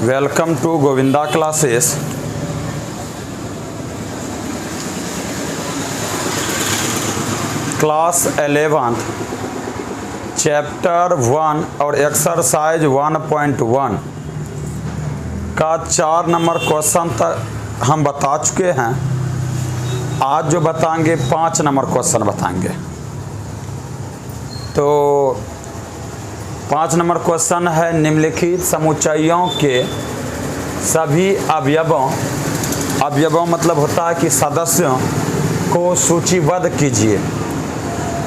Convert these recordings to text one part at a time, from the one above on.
Welcome to Govinda classes. Class 11 chapter 1 और exercise 1.1 का 4 number question तक हम बता चुके हैं। आज जो बताएंगे 5 नंबर क्वेश्चन बताएंगे। तो 5 नंबर क्वेश्चन है, निम्नलिखित समुच्चयों के सभी अवयवों मतलब होता है कि सदस्यों को सूचीबद्ध कीजिए।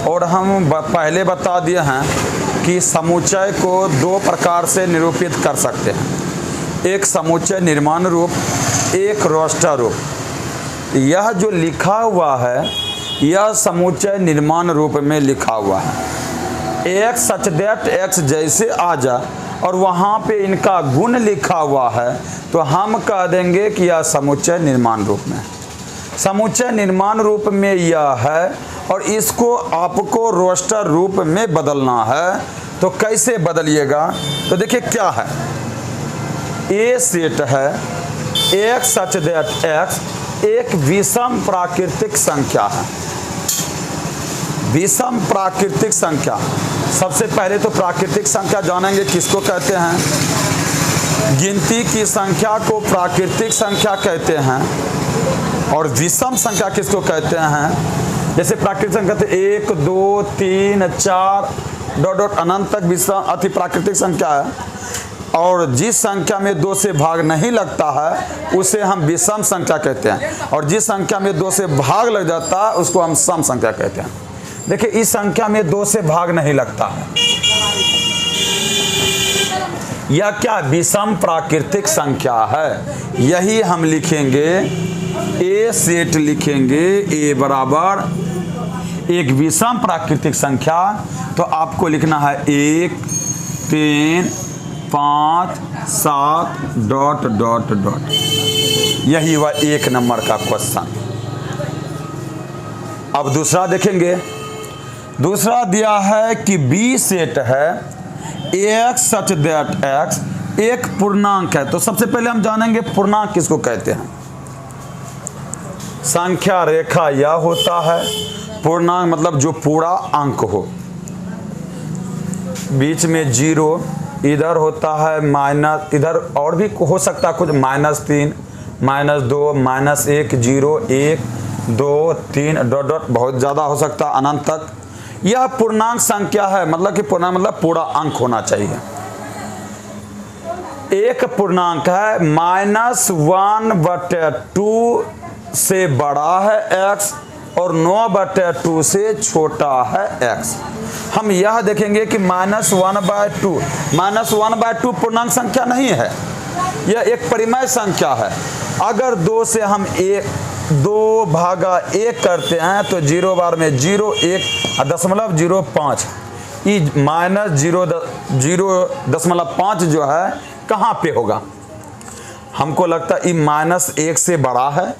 और हम पहले बता दिए हैं कि समुच्चय को 2 प्रकार से निरूपित कर सकते हैं, एक समुच्चय निर्माण रूप, एक रोस्टर रूप। यह जो लिखा हुआ है यह समुच्चय निर्माण रूप में लिखा हुआ है। एक सच दैट एक्स जैसे आ जा और वहाँ पे इनका गुण लिखा हुआ है तो हम कह देंगे कि यह समुच्चय निर्माण रूप में। समुच्चय निर्माण रूप में यह है और इसको आपको रोस्टर रूप में बदलना है। तो कैसे बदलिएगा? तो देखिए क्या है, ए सेट है एक सच दैट एक्स एक विषम प्राकृतिक संख्या है। विषम प्राकृतिक संख्या, सबसे पहले तो प्राकृतिक संख्या जानेंगे किसको कहते हैं। गिनती की संख्या को प्राकृतिक संख्या कहते हैं और विषम संख्या किसको कहते हैं। जैसे प्राकृतिक संख्या तो 1 2 3 4 डॉट डॉट अनंत तक विषम अति प्राकृतिक संख्या है। और जिस संख्या में 2 से भाग नहीं लगता है उसे हम विषम संख्या कहते हैं और जिस संख्या में 2 से भाग लग जाता है उसको हम सम संख्या कहते हैं। देखिए इस संख्या में 2 से भाग नहीं लगता है, यह क्या विषम प्राकृतिक संख्या है। यही हम लिखेंगे, ए सेट लिखेंगे, ए बराबर एक विषम प्राकृतिक संख्या। तो आपको लिखना है 1 3 5 7 डॉट डॉट डॉट। यही वह 1 नंबर का क्वेश्चन। अब दूसरा देखेंगे। दूसरा दिया है कि बी सेट है एक्स सच दैट एक्स एक पूर्णांक है। तो सबसे पहले हम जानेंगे पूर्णांक किसको कहते हैं। संख्या रेखा यह होता है पूर्णांक, मतलब जो पूरा अंक हो, बीच में 0, इधर होता है माइनस, इधर और भी हो सकता है कुछ, -3 -2 -1 0 1 2 3 डॉट डॉट, बहुत ज़्यादा हो सकता है अनंत तक। यह पूर्णांक संख्या है, मतलब कि पूर्णांक मतलब पूरा अंक होना चाहिए। एक पूर्णांक है -1/2 से बड़ा है x और 9/2 से छोटा है x। हम यह देखेंगे कि -1/2 पूर्णांक संख्या नहीं है, यह एक परिमेय संख्या है। अगर 2 से हम 2/1 करते हैं तो 0 बार में 0 1.05 -0.5 जो है कहाँ पे होगा। हमको लगता है -1 से बड़ा है,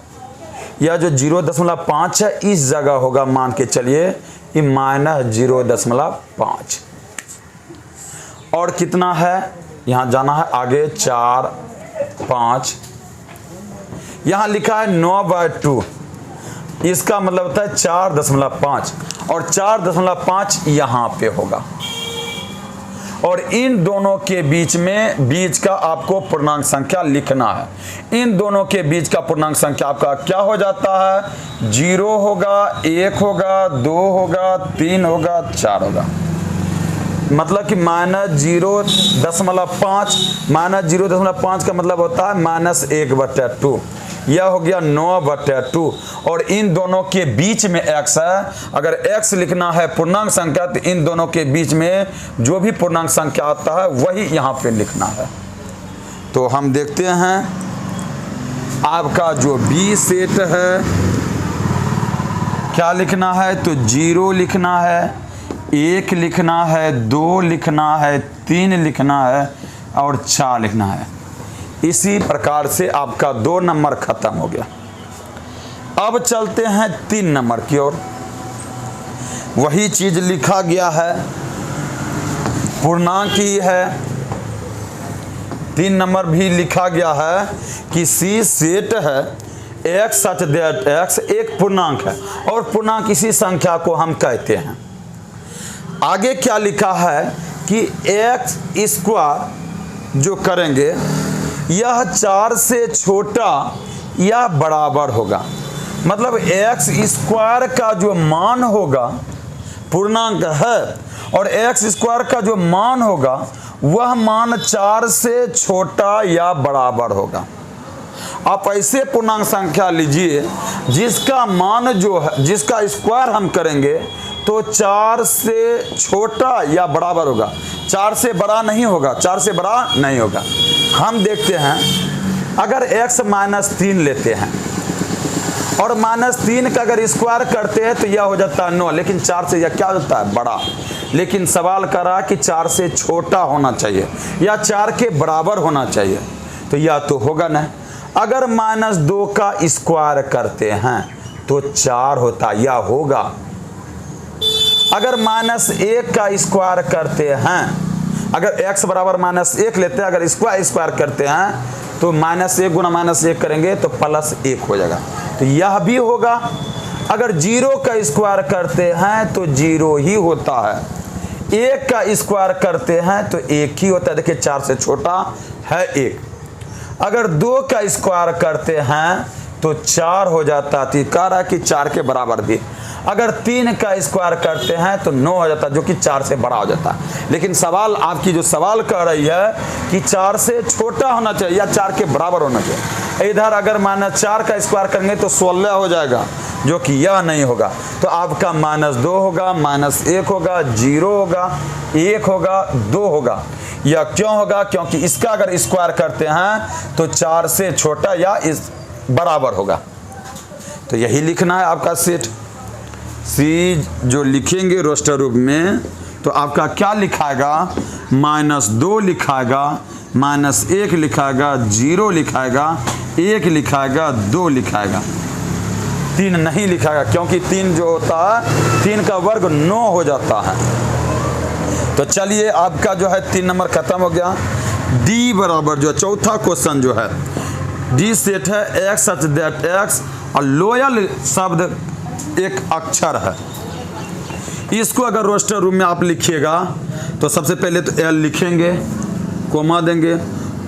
या जो 0.5 है इस जगह होगा। मान के चलिए -0.5 और कितना है, यहाँ जाना है आगे 4 5, यहाँ लिखा है 9/2, इसका मतलब होता है 4.5 और 4.5 यहाँ पे होगा। और इन दोनों के बीच का आपको पूर्णांक संख्या लिखना है। इन दोनों के बीच का पूर्णांक संख्या आपका क्या हो जाता है, 0 होगा, 1 होगा, 2 होगा, 3 होगा, 4 होगा। मतलब कि -0.5 का मतलब होता है -1/2। यह हो गया 9/2 और इन दोनों के बीच में x है। अगर x लिखना है पूर्णांक संख्या तो इन दोनों के बीच में जो भी पूर्णांक संख्या आता है वही यहाँ पे लिखना है। तो हम देखते हैं आपका जो बी सेट है क्या लिखना है, तो 0 लिखना है, 1 लिखना है, 2 लिखना है, 3 लिखना है और 4 लिखना है। इसी प्रकार से आपका 2 नंबर खत्म हो गया। अब चलते हैं 3 नंबर की ओर। वही चीज लिखा गया है, पूर्णांक ही है, 3 नंबर भी लिखा गया है कि सी सेट है एक्स सच दैट एक्स एक पूर्णांक है और पूर्णांक इसी संख्या को हम कहते हैं। आगे क्या लिखा है कि एक्स स्क्वायर जो करेंगे यह 4 से छोटा या बराबर होगा। मतलब एक्स स्क्वायर का जो मान होगा पूर्णांक है और एक्स स्क्वायर का जो मान होगा वह मान 4 से छोटा या बराबर होगा। आप ऐसे पूर्णांक संख्या लीजिए जिसका मान जो है, जिसका स्क्वायर हम करेंगे तो 4 से छोटा या बराबर होगा, 4 से बड़ा नहीं होगा, 4 से बड़ा नहीं होगा। हम देखते हैं अगर x -3 लेते हैं और -3 का अगर स्क्वायर करते हैं तो यह हो जाता है 9, लेकिन 4 से यह क्या हो जाता है बड़ा। लेकिन सवाल करा कि 4 से छोटा होना चाहिए या 4 के बराबर होना चाहिए, तो यह तो होगा नहीं। अगर -2 का स्क्वायर करते हैं तो 4 होता या होगा। अगर -1 का स्क्वायर करते हैं, अगर x बराबर -1 लेते हैं, अगर स्क्वायर करते हैं तो -1 गुना -1 करेंगे तो +1 हो जाएगा, तो यह भी होगा। अगर 0 का स्क्वायर करते हैं तो 0 ही होता है, 1 का स्क्वायर करते हैं तो 1 ही होता है। देखिए 4 से छोटा है 1। अगर 2 का स्क्वायर करते हैं तो 4 हो जाता है, कह रहा है कि 4 के बराबर भी। अगर 3 का स्क्वायर करते हैं तो 9 हो जाता है, जो कि 4 से बड़ा हो जाता है। लेकिन सवाल आपकी जो सवाल कह रही है कि 4 से छोटा होना चाहिए या 4 के बराबर होना चाहिए। इधर अगर -4 का स्क्वायर करेंगे तो 16 हो जाएगा, जो कि यह नहीं होगा। तो आपका -2 होगा, -1 होगा, 0 होगा, 1 होगा, 2 होगा। यह क्यों होगा? क्योंकि इसका अगर स्क्वायर करते हैं तो 4 से छोटा या इस बराबर होगा। तो यही लिखना है आपका सेट। सी जो लिखेंगे रोस्टर रूप में तो आपका क्या लिखाएगा? -2 लिखाएगा, -1 लिखाएगा, 0 लिखाएगा, 1 लिखाएगा, 2 लिखाएगा, 3 नहीं लिखाएगा, क्योंकि 3 जो होता है 3 का वर्ग 9 हो जाता है। तो चलिए आपका जो है 3 नंबर खत्म हो गया। डी बराबर जो चौथा क्वेश्चन जो है, डी सेट है एक्स सच दैट एक्स और लोयल शब्द एक अक्षर है। इसको अगर रोस्टर रूम में आप लिखिएगा तो सबसे पहले तो एल लिखेंगे, कोमा देंगे,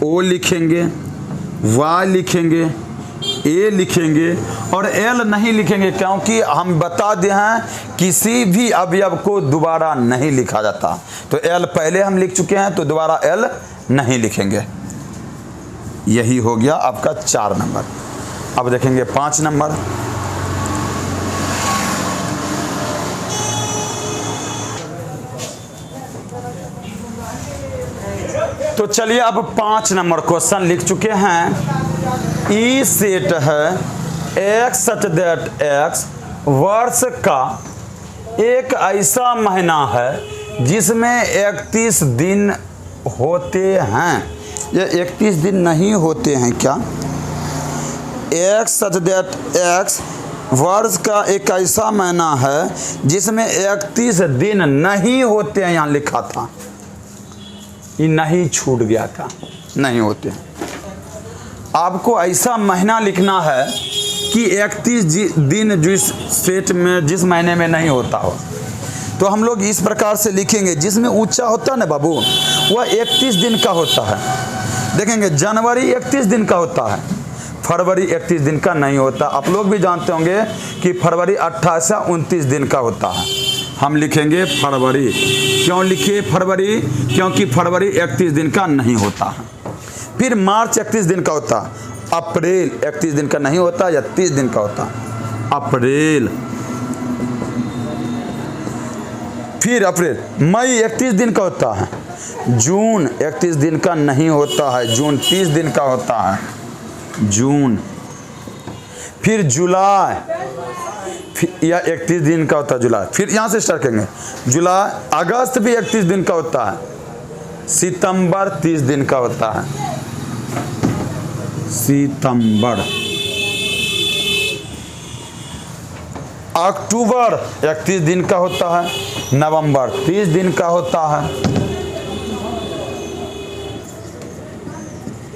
ओ लिखेंगे, वाई लिखेंगे, ए लिखेंगे और एल नहीं लिखेंगे, क्योंकि हम बता दिए हैं किसी भी अवयव को दोबारा नहीं लिखा जाता। तो एल पहले हम लिख चुके हैं तो दोबारा एल नहीं लिखेंगे। यही हो गया आपका 4 नंबर। अब देखेंगे 5 नंबर। तो चलिए अब 5 नंबर क्वेश्चन लिख चुके हैं। ई सेट है एक्स सच दैट एक्स वर्ष का एक ऐसा महीना है जिसमें 31 दिन होते हैं। ये 31 दिन नहीं होते हैं क्या? एक्स सच दैट एक्स वर्ष का एक ऐसा महीना है जिसमें 31 दिन नहीं होते हैं। यहाँ लिखा था, ये नहीं छूट गया था, नहीं होते हैं। आपको ऐसा महीना लिखना है कि 31 दिन जिस सेट में जिस महीने में नहीं होता हो। तो हम लोग इस प्रकार से लिखेंगे, जिसमें ऊंचा होता है ना बाबू वह 31 दिन का होता है। देखेंगे जनवरी 31 दिन का होता है, फरवरी 31 दिन का नहीं होता। आप लोग भी जानते होंगे कि फरवरी 28 या 29 दिन का होता है। हम लिखेंगे फरवरी। क्यों लिखे फरवरी? क्योंकि फरवरी 31 दिन का नहीं होता है। फिर मार्च 31 दिन का होता है, अप्रैल 31 दिन का नहीं होता या 30 दिन का होता है, अप्रैल। फिर अप्रैल, मई 31 दिन का होता है, जून 31 दिन का नहीं होता है, जून 30 दिन का होता है, जून। फिर जुलाई, या 31 दिन का होता है जुलाई। फिर यहाँ से स्टार्ट करेंगे जुलाई। अगस्त भी 31 दिन का होता है, सितंबर 30 दिन का होता है, सितंबर। अक्टूबर 31 दिन का होता है, नवंबर 30 दिन का होता है,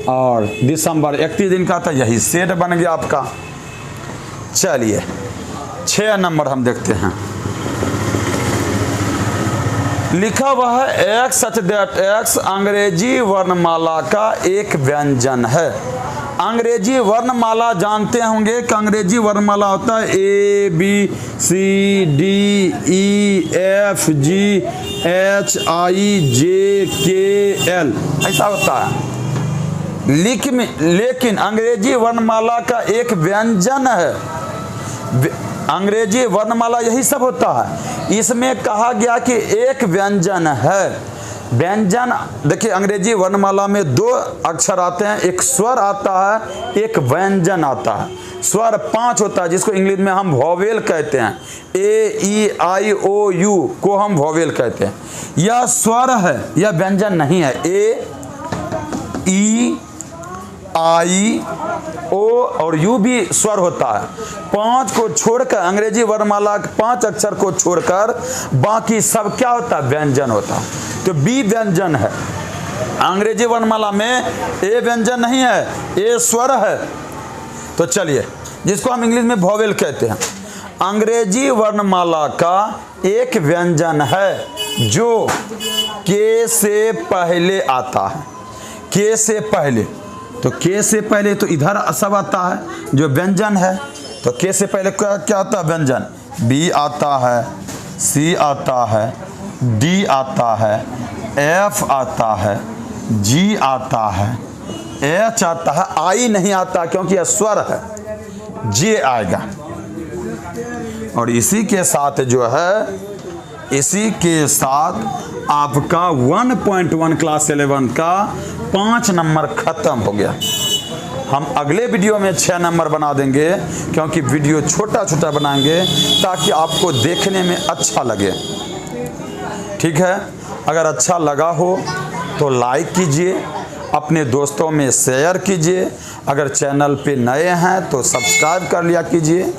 और दिसंबर 31 दिन का था, यही सेट बन गया आपका। चलिए 6 नंबर हम देखते हैं। लिखा हुआ है एक्स सच दैट एक्स अंग्रेजी वर्णमाला का एक व्यंजन है। अंग्रेजी वर्णमाला जानते होंगे कि अंग्रेजी वर्णमाला होता है ABCDEFG HIJKL, ऐसा होता है। लेकिन अंग्रेजी वर्णमाला का एक व्यंजन है। अंग्रेजी वर्णमाला यही सब होता है। इसमें कहा गया कि एक व्यंजन है। व्यंजन देखिए, अंग्रेजी वर्णमाला में 2 अक्षर आते हैं, एक स्वर आता है, एक व्यंजन आता है। स्वर 5 होता है, जिसको इंग्लिश में हम वॉवेल कहते हैं। AEIOU को हम वॉवेल कहते हैं। यह स्वर है, यह व्यंजन नहीं है। AEIO और U भी स्वर होता है। 5 को छोड़कर, अंग्रेजी वर्णमाला के 5 अक्षर को छोड़कर बाकी सब क्या होता है? व्यंजन होता है। तो B व्यंजन है। अंग्रेजी वर्णमाला में A व्यंजन नहीं है, A स्वर है। तो चलिए, जिसको हम इंग्लिश में वॉवेल कहते हैं। अंग्रेजी वर्णमाला का एक व्यंजन है जो K से पहले आता है। K से पहले, तो K से पहले तो इधर सब आता है जो व्यंजन है। तो K से पहले क्या आता है? व्यंजन। B आता है, C आता है, D आता है, F आता है, G आता है, H आता है, I नहीं आता क्योंकि यह स्वर है, J आएगा। और इसी के साथ जो है, इसी के साथ आपका 1.1 क्लास 11 का 5 नंबर खत्म हो गया। हम अगले वीडियो में 6 नंबर बना देंगे, क्योंकि वीडियो छोटा छोटा बनाएंगे ताकि आपको देखने में अच्छा लगे। ठीक है, अगर अच्छा लगा हो तो लाइक कीजिए, अपने दोस्तों में शेयर कीजिए। अगर चैनल पे नए हैं तो सब्सक्राइब कर लिया कीजिए।